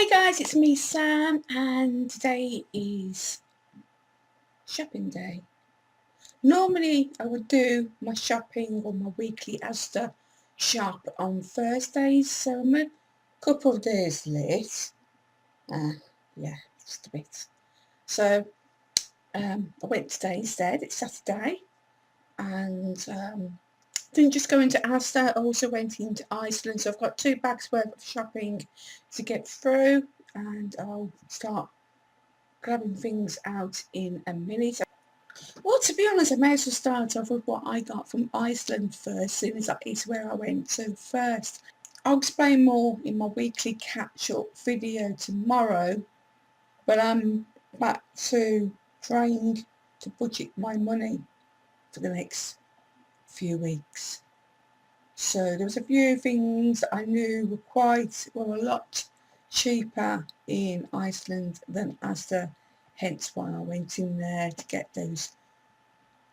Hey guys, it's me Sam, and today is shopping day. Normally I would do my shopping or my weekly Asda shop on Thursdays, so I'm a couple of days late. Yeah, just a bit. So I went today instead. It's Saturday, and didn't just go into Asda, I also went into Iceland, so I've got 2 bags worth of shopping to get through, and I'll start grabbing things out in a minute. Well, to be honest, I may as well start off with what I got from Iceland first, seeing as that is where I went. So first, I'll explain more in my weekly catch-up video tomorrow, but I'm back to trying to budget my money for the next few weeks. So there was a few things that I knew were a lot cheaper in Iceland than Asda, hence why I went in there to get those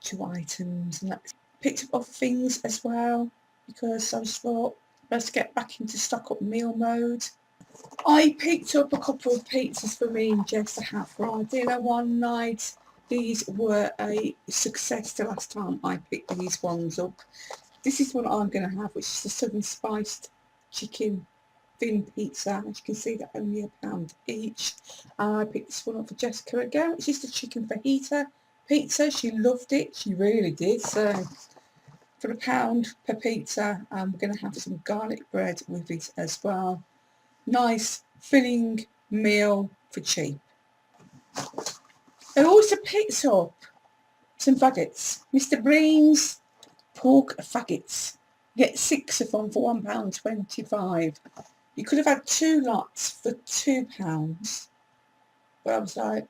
2 items, and I picked up other things as well because I just thought let's get back into stock up meal mode. I picked up a couple of pizzas for me and Jess to have for our dinner one night. These were a success the last time I picked these ones up. This is what I'm going to have, which is the southern spiced chicken thin pizza. As you can see, they're only £1 each. I picked this one up for Jessica again, which is the chicken fajita pizza. She loved it, she really did. So for £1 per pizza, we're going to have some garlic bread with it as well. Nice filling meal for cheap. I also picked up some faggots, Mr. Breen's pork faggots. You get 6 of them for £1.25. You could have had 2 lots for £2, but I was like,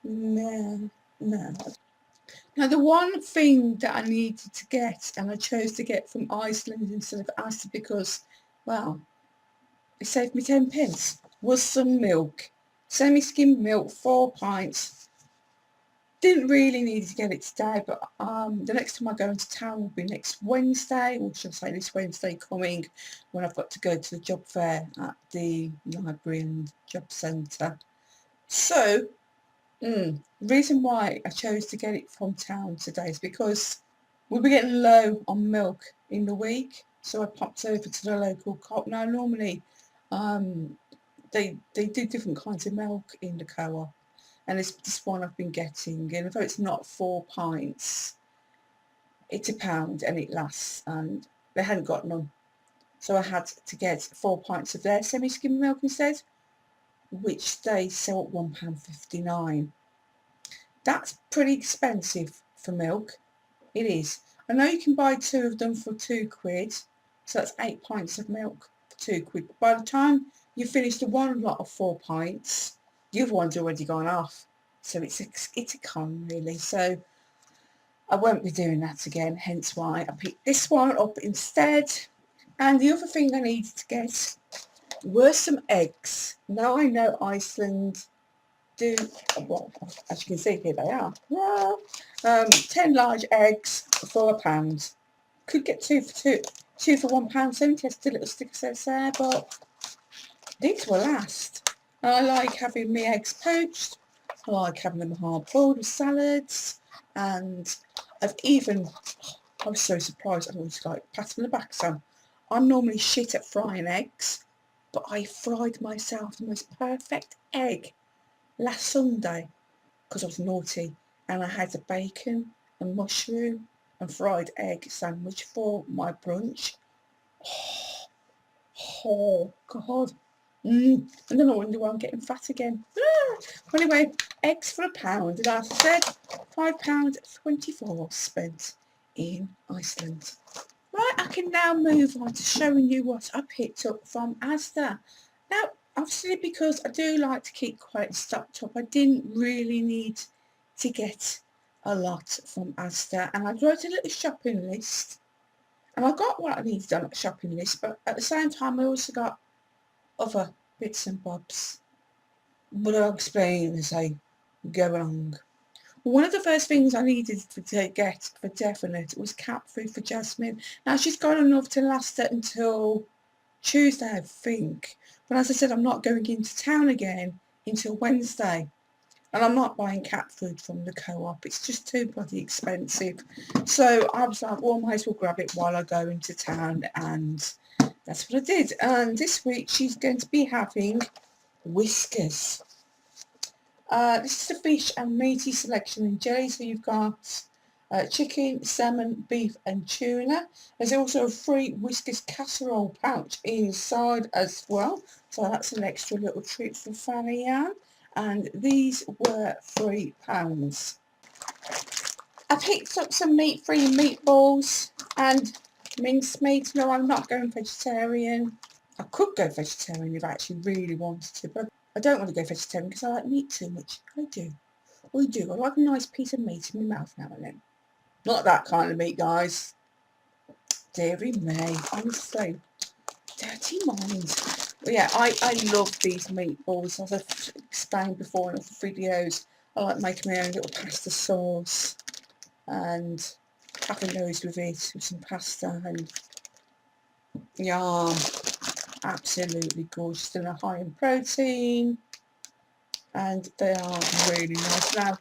no. Now the one thing that I needed to get, and I chose to get from Iceland instead of Asda because, well, it saved me 10p, was some milk. Semi-skimmed milk, 4 pints. Didn't really need to get it today, but the next time I go into town will be next Wednesday, or should I say this Wednesday coming, when I've got to go to the job fair at the library and job centre. So, the reason why I chose to get it from town today is because we'll be getting low on milk in the week, so I popped over to the local co-op. Now normally they do different kinds of milk in the co-op, and it's this one I've been getting, and although it's not 4 pints, it's £1 and it lasts, and they hadn't got none, so I had to get 4 pints of their semi-skimmed milk instead, which they sell at £1.59. That's pretty expensive for milk. It is. I know you can buy 2 of them for £2, so that's 8 pints of milk for £2. But by the time you finish the one lot of 4 pints, the other one's already gone off. So it's a con really. So I won't be doing that again, hence why I picked this one up instead. And the other thing I needed to get were some eggs. Now I know Iceland do, well, as you can see here they are. 10 large eggs for £1. Could get 2 for £1.70. Just a little sticker says there, but these will last. I like having my eggs poached. I like having them hard boiled with salads, and I was so surprised. I was like, pat on the back, Sam. I'm normally shit at frying eggs, but I fried myself the most perfect egg last Sunday because I was naughty, and I had a bacon and mushroom and fried egg sandwich for my brunch. Oh God. And then I wonder why I'm getting fat again. Anyway, eggs for £1, and as I said, £5.24 spent in Iceland. Right, I can now move on to showing you what I picked up from Asda. Now, obviously because I do like to keep quite stocked up, I didn't really need to get a lot from Asda, and I wrote a little shopping list, and I got what I needed on that shopping list, but at the same time I also got other bits and bobs, but I'll explain as I go along. One of the first things I needed to get for definite was cat food for Jasmine. Now she's got enough to last her until Tuesday, I think, But as I said, I'm not going into town again until Wednesday. And I'm not buying cat food from the co-op. It's just too bloody expensive. So I was like, well, I might as well grab it while I go into town. And that's what I did. And this week she's going to be having Whiskers. This is a fish and meaty selection in jelly. So you've got chicken, salmon, beef and tuna. There's also a free Whiskers casserole pouch inside as well. So that's an extra little treat for Fanny Ann. And these were £3. I picked up some meat-free meatballs and mincemeat. No, I'm not going vegetarian. I could go vegetarian if I actually really wanted to, but I don't want to go vegetarian because I like meat too much. I do. I like a nice piece of meat in my mouth now and then. Not that kind of meat, guys. Deary me, honestly. Dirty minds. But yeah, I love these meatballs. As I've explained before in other videos, I like making my own little pasta sauce and having those with it, with some pasta, and yum, absolutely gorgeous. They're high in protein and they are really nice. Now,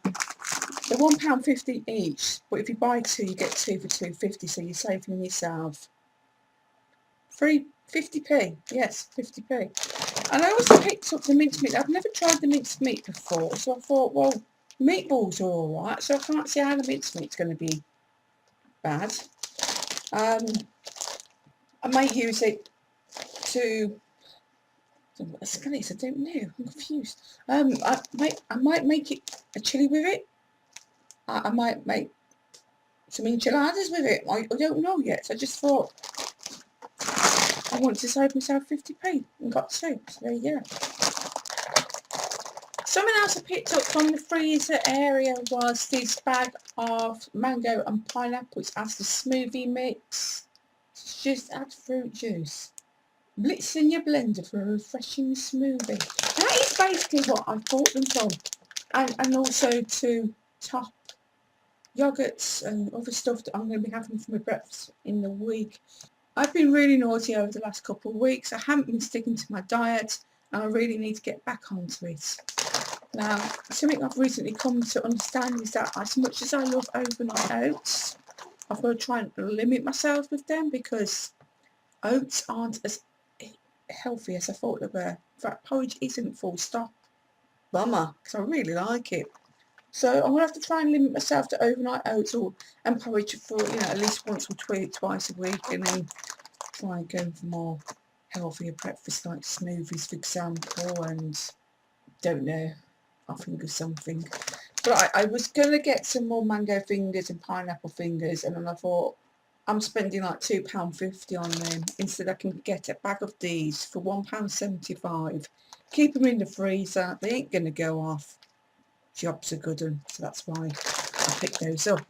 they're £1.50 each, but if you buy two, you get two for £2.50, so you're saving yourself 50p, yes, 50p. And I also picked up the mincemeat. I've never tried the mincemeat before, so I thought, well, meatballs are alright, so I can't see how the mincemeat's going to be bad. I might use it to, I don't know what the skill is, I don't know, I'm confused. I might make it a chilli with it. I might make some enchiladas with it. I don't know yet, so I just thought I want to save myself 50p and got two, so there you go. Something else I picked up from the freezer area was this bag of mango and pineapple. It's Asda smoothie mix. It's just add fruit juice. Blitz in your blender for a refreshing smoothie. That is basically what I bought them from. And also to top yogurts and other stuff that I'm going to be having for my breakfast in the week. I've been really naughty over the last couple of weeks. I haven't been sticking to my diet and I really need to get back onto it. Now, something I've recently come to understand is that as much as I love overnight oats, I've got to try and limit myself with them because oats aren't as healthy as I thought they were. In fact, porridge isn't, full stop. Bummer, because I really like it. So I'm going to have to try and limit myself to overnight oats and porridge for, at least once or twice a week, and then try and go for more healthier breakfast like smoothies, for example, and don't know, I'll think of something. But I was going to get some more mango fingers and pineapple fingers, and then I thought, I'm spending like £2.50 on them. Instead I can get a bag of these for £1.75. Keep them in the freezer, they ain't going to go off. Jobs are good, and so that's why I picked those up.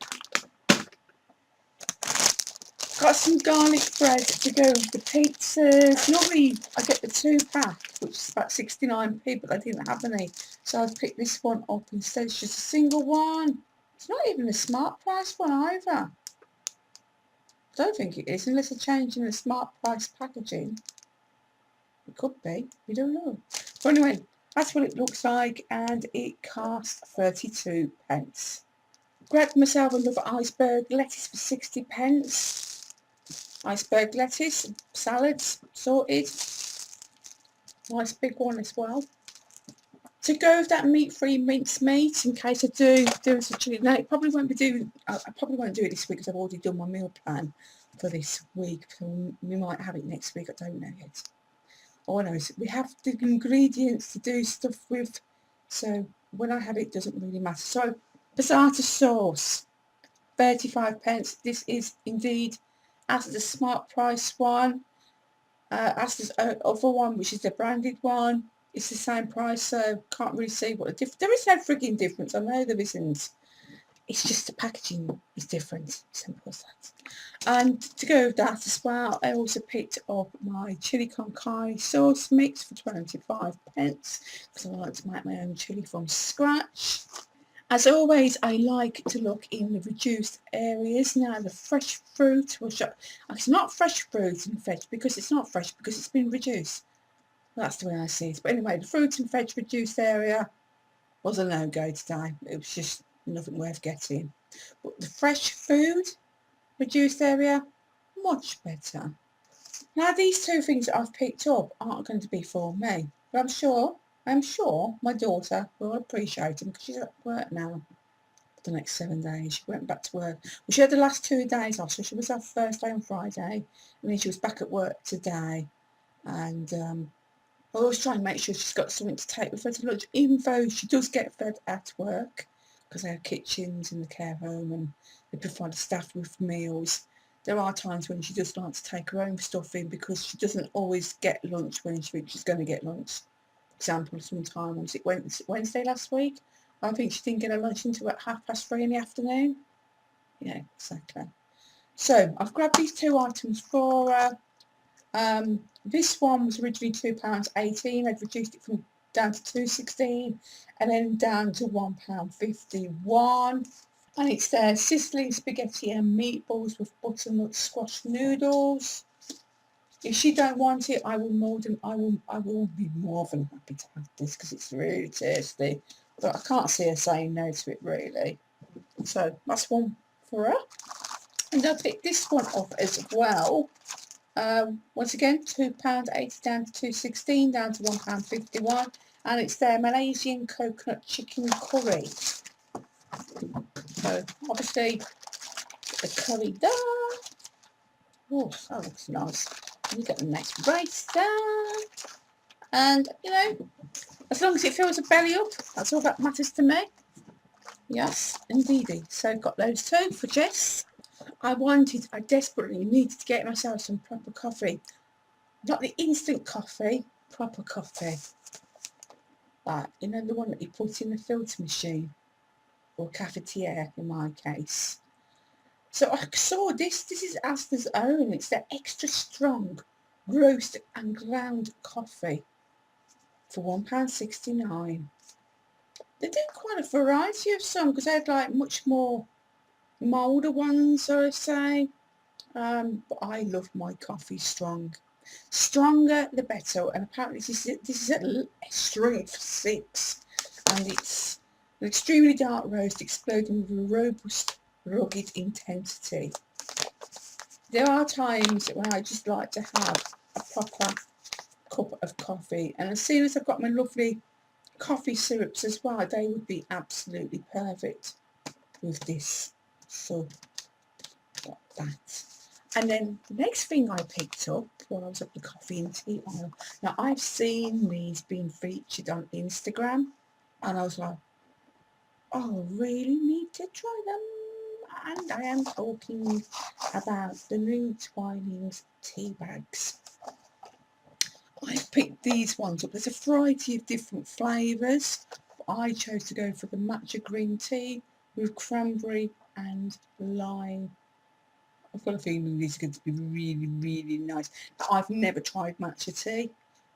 Got some garlic bread to go with the pizzas. Normally I get the 2-pack, which is about 69p, but I didn't have any, so I've picked this one up instead. It's just a single one. It's not even a smart price one either. I don't think it is, unless they're changing the smart price packaging. It could be, we don't know. But anyway, that's what it looks like, and it cost 32p. Grabbed myself another iceberg lettuce for 60p. Iceberg lettuce, salads, sorted. Nice big one as well. To go with that meat-free mincemeat, in case I do it actually. Now, I probably won't do it this week because I've already done my meal plan for this week. So we might have it next week, I don't know yet. All I know is we have the ingredients to do stuff with, so when I have it, doesn't really matter. So, passata sauce, 35p. This is indeed Asda's smart price one. Asda's other one, which is the branded one, it's the same price, so can't really see what the difference. There is no frigging difference, I know there isn't. It's just the packaging is different, simple as that. And to go with that as well, I also picked up my chili con carne sauce mix for 25p because I like to make my own chili from scratch. As always, I like to look in the reduced areas. Now, the fresh fruit, it's not fresh fruit and veg because it's not fresh, because it's been reduced. That's the way I see it. But anyway, the fruit and veg reduced area was a no-go today. It was just nothing worth getting. But the fresh food reduced area, much better. Now these two things that I've picked up aren't going to be for me, but I'm sure my daughter will appreciate them because she's at work now for the next 7 days. She went back to work. Well, she had the last 2 days off, so she was off Thursday and Friday, and then she was back at work today. And I always try and make sure she's got something to take with her to lunch, even though she does get fed at work because they have kitchens in the care home and they provide the staff with meals. There are times when she does like to take her own stuff in because she doesn't always get lunch when she thinks she's going to get lunch. For example, sometime, was it Wednesday last week? I think she didn't get her lunch until about 3:30 in the afternoon. Yeah, exactly. So I've grabbed these 2 items for her. This one was originally £2.18. I've reduced it from down to £2.16 and then down to £1.51. And it's their Sicily spaghetti and meatballs with butternut squash noodles. If she don't want it, I will be more than happy to have this because it's really tasty. But I can't see her saying no to it really. So that's one for her. And I picked this one up as well. Once again, £2.80 down to £2.16, down to £1.51, and it's their Malaysian coconut chicken curry. So obviously the curry there. Oh, that looks nice. And you get the nice rice there, and you know, as long as it fills a belly up, that's all that matters to me. Yes, indeedy. So got those 2 for Jess. I desperately needed to get myself some proper coffee. Not the instant coffee, proper coffee. Like, you know, the one that you put in the filter machine, or cafetiere in my case. So I saw this is Asda's own. It's their extra strong roast and ground coffee for £1.69. They do quite a variety of some because they had like much more milder ones, I would say. But I love my coffee strong. Stronger the better, and apparently this is a strength 6, and it's an extremely dark roast exploding with a robust, rugged intensity. There are times when I just like to have a proper cup of coffee, and as soon as I've got my lovely coffee syrups as well, they would be absolutely perfect with this. So got that. And then the next thing I picked up while I was at the coffee and tea aisle. Now I've seen these being featured on Instagram, and I was like, oh, I really need to try them. And I am talking about the new Twinings tea bags. I've picked these ones up. There's a variety of different flavours. I chose to go for the matcha green tea with cranberry and lime. I've got a feeling these are going to be really, really nice. I've never tried matcha tea.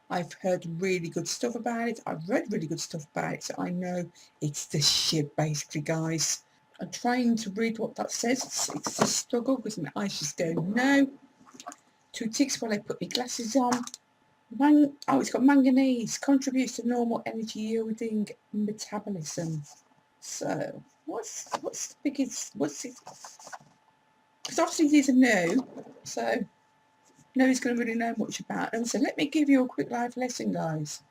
I've heard really good stuff about it. I've read really good stuff about it, so I know it's the shit, basically, guys. I'm trying to read what that says. It's a struggle because my eyes just go, no. 2 ticks while I put my glasses on. It's got manganese. Contributes to normal energy yielding metabolism. So, what's the biggest, what's it? Because obviously these are new, so nobody's going to really know much about them. So let me give you a quick live lesson, guys.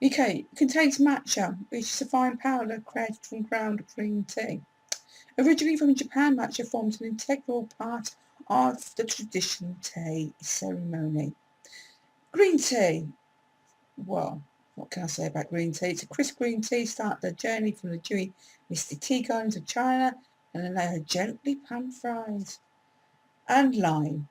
Okay, it contains matcha, which is a fine powder created from ground green tea. Originally from Japan, matcha forms an integral part of the traditional tea ceremony. Green tea. Well, what can I say about green tea? It's a crisp green tea start their journey from the dewy, misty tea gardens of China, and then they are gently pan-fried. And lime.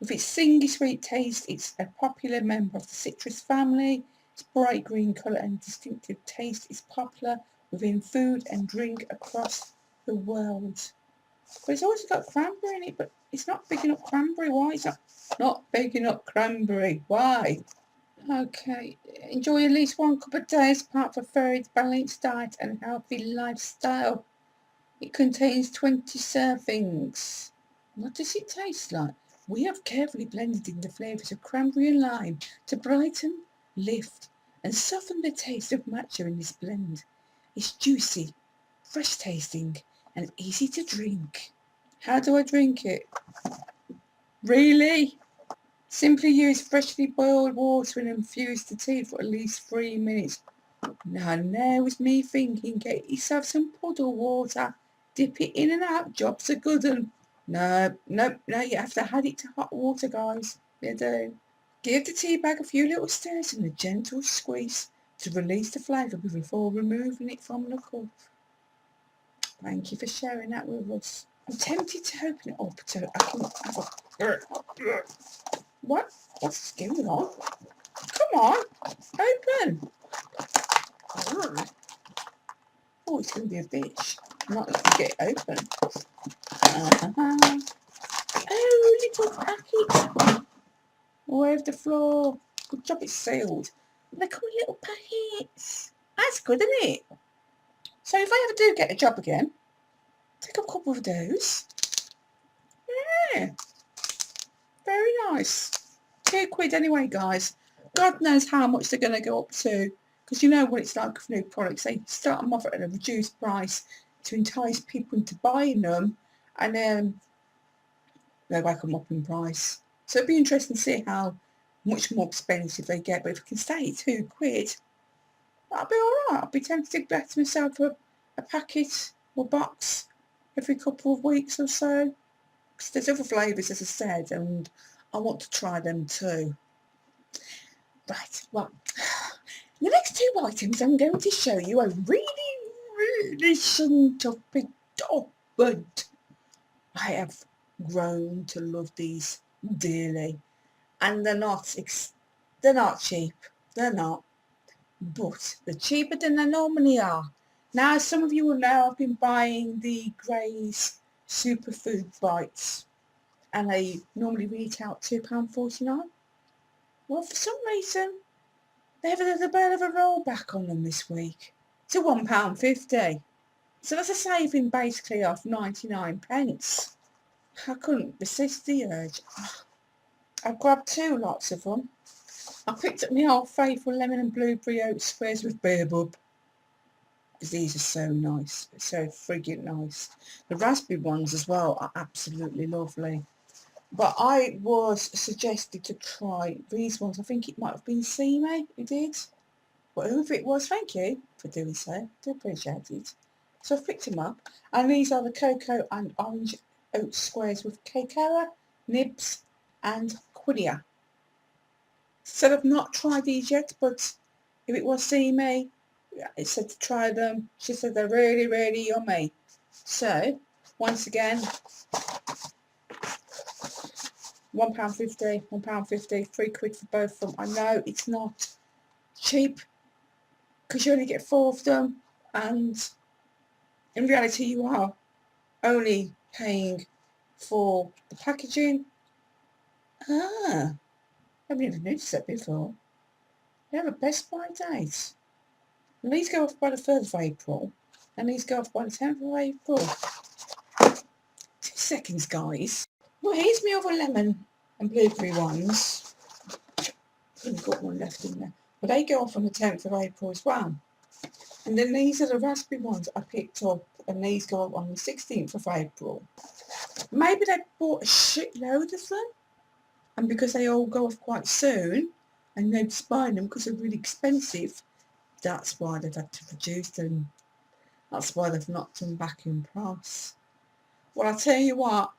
With its singy sweet taste, it's a popular member of the citrus family. Its bright green colour and distinctive taste is popular within food and drink across the world. But it's also got cranberry in it, but it's not picking up cranberry. Why is that not picking up cranberry? Why? Okay, enjoy at least 1 cup a day as part of a very balanced diet and healthy lifestyle. It contains 20 servings. What does it taste like? We have carefully blended in the flavours of cranberry and lime to brighten lift and soften the taste of matcha in this blend. It's juicy, fresh tasting and easy to drink. How do I drink it? Really? Simply use freshly boiled water and infuse the tea for at least 3 minutes. Now it's me thinking, get yourself some puddle water, dip it in and out, job's a good one. No, you have to add it to hot water, guys. You do. Give the tea bag a few little stirs and a gentle squeeze to release the flavour before removing it from the cup. Thank you for sharing that with us. I'm tempted to open it up so I can have a... What? What's going on? Come on, open. Oh, it's going to be a bitch. I'm not letting it get open. Oh, little packet. All over the floor. Good job it's sealed. They come in little packets. That's good, isn't it? So if I ever do get a job again, take a couple of those. Yeah. Very nice. £2 anyway, guys. God knows how much they're going to go up to. Because you know what it's like with new products. They start them off at a reduced price to entice people into buying them. And then they whack them up in price. So it'd be interesting to see how much more expensive they get. But if we can stay at £2, that'll be alright. I'll be tempted to get myself a packet or box every couple of weeks or so. Because there's other flavours, as I said, and I want to try them too. Right, well, the next 2 items I'm going to show you I really shouldn't have picked up, but I have grown to love these dearly. And they're not cheap, they're not, but they're cheaper than they normally are. Now, some of you will know I've been buying the Grays Superfood Bites, and they normally retail £2.49. Well, for some reason, they've had a bit of a rollback on them this week to £1.50. So that's a saving basically of 99 pence. I couldn't resist the urge. I grabbed 2 lots of them. I picked up my old faithful lemon and blueberry oat squares with bearbub, because these are so nice, so friggin' nice. The raspberry ones as well are absolutely lovely. But I was suggested to try these ones. I think it might have been Seamay who did. But whoever it was, thank you for doing so. I do appreciate it. So I've picked them up. And these are the cocoa and orange oat squares with cocoa, nibs and quinoa. So I've not tried these yet, but if it was Seamay, it said to try them. She said they're really, really yummy. So, once again, £1.50, £1.50, £3 for both of them. I know it's not cheap because you only get 4 of them, and in reality you are only paying for the packaging. I've never noticed that before. They have a Best Buy date. And these go off by the 3rd of April, and these go off by the 10th of April. 2 seconds, guys. Well, here's my other lemon and blueberry ones. I've got one left in there. But they go off on the 10th of April as well. And then these are the raspberry ones I picked up, and these go up on the 16th of April. Maybe they bought a shitload of them, and because they all go off quite soon, and nobody's buying them because they're really expensive, that's why they've had to reduce them. That's why they've knocked them back in price. Well, I'll tell you what,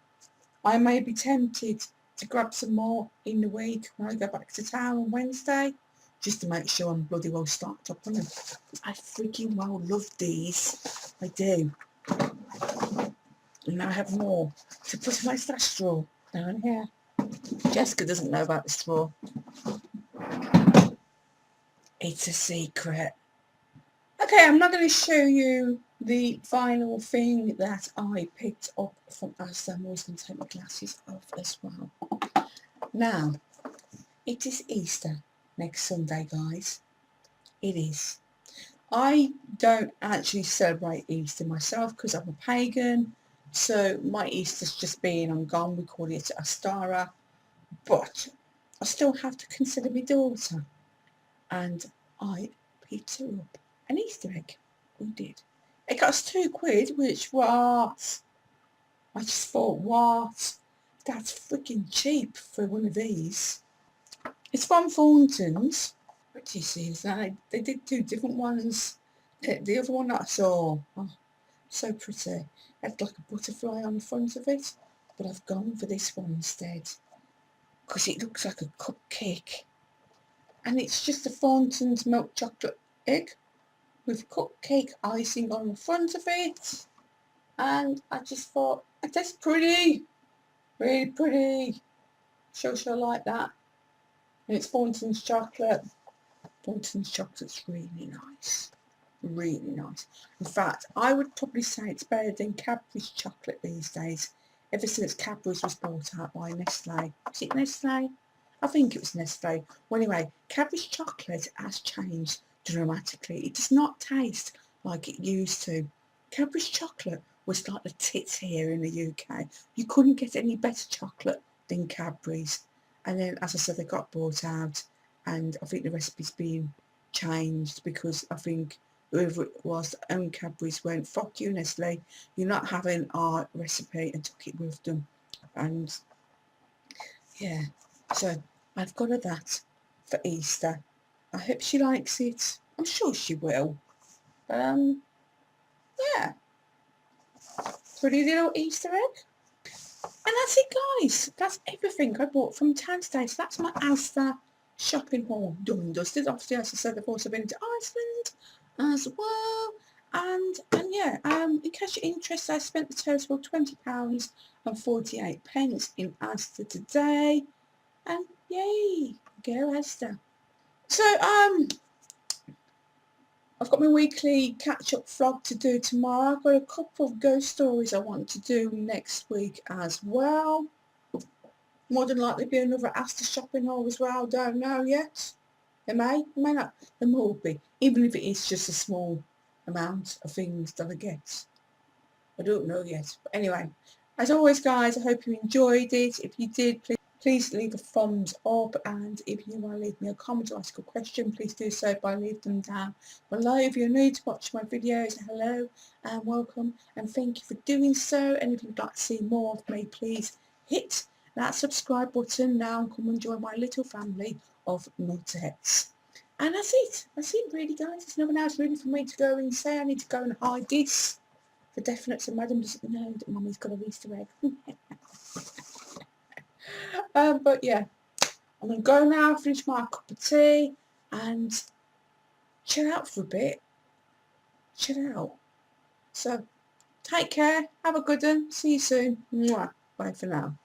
I may be tempted to grab some more in the week when I go back to town on Wednesday, just to make sure I'm bloody well stocked up on them. I freaking well love these. I do. And I have more to put in my stash drawer down here. Jessica doesn't know about the straw. It's a secret. Okay, I'm not going to show you the final thing that I picked up from Asda. I'm always going to take my glasses off as well. Now, it is Easter next Sunday, guys. It is. I don't actually celebrate Easter myself because I'm a pagan. So my Easter's just being on gone. We call it Astara. But I still have to consider my daughter. and I picked her up an Easter egg. We did. It cost £2, which was, I just thought, what? That's freaking cheap for one of these. It's from Thornton's. What do you see? They did two different ones. The other one that I saw, oh, so pretty. It had like a butterfly on the front of it, but I've gone for this one instead because it looks like a cupcake, and it's just a Thornton's milk chocolate egg with cupcake icing on the front of it, and I just thought, that's pretty, really pretty. Sure like that. And it's Thornton's chocolate. Thornton's chocolate's really nice. Really nice. In fact, I would probably say it's better than Cadbury's chocolate these days, ever since Cadbury's was bought out by Nestle. Was it Nestle? I think it was Nestle. Well, anyway, Cadbury's chocolate has changed dramatically. It does not taste like it used to. Cadbury's chocolate was like the tits here in the UK. You couldn't get any better chocolate than Cadbury's. And then, as I said, they got bought out, and I think the recipe's been changed because I think whoever it was that owned Cadbury's went, fuck you Nestle, you're not having our recipe, and took it with them. And yeah, so I've got her that for Easter. I hope she likes it. I'm sure she will. But yeah, pretty little Easter egg. And that's it, guys. That's everything I bought from town today. So that's my Asda shopping haul done and dusted. Obviously, as I said, I've also been to Iceland as well. And yeah, in case you're interested, I spent the total of £20 and 48 pence in Asda today. And yay, go Asda. So I've got my weekly catch-up vlog to do tomorrow. I've got a couple of ghost stories I want to do next week as well. More than likely be another Asda shopping haul as well. Don't know yet. There may not. There will be. Even if it is just a small amount of things that I get. I don't know yet. But anyway, as always, guys, I hope you enjoyed it. If you did, please leave a thumbs up, and if you want to leave me a comment or ask a question, please do so by leaving them down below. If you're new to watch my videos, hello and welcome, and thank you for doing so. And if you'd like to see more of me, please hit that subscribe button now and come and join my little family of nutheads. And that's it really, guys. There's nothing else really for me to go and say. I need to go and hide this for definite, so Madam doesn't know that Mummy's got a Easter egg. But yeah, I'm going to go now, finish my cup of tea and chill out for a bit. Chill out. So, take care, have a good one, see you soon. Mwah. Bye for now.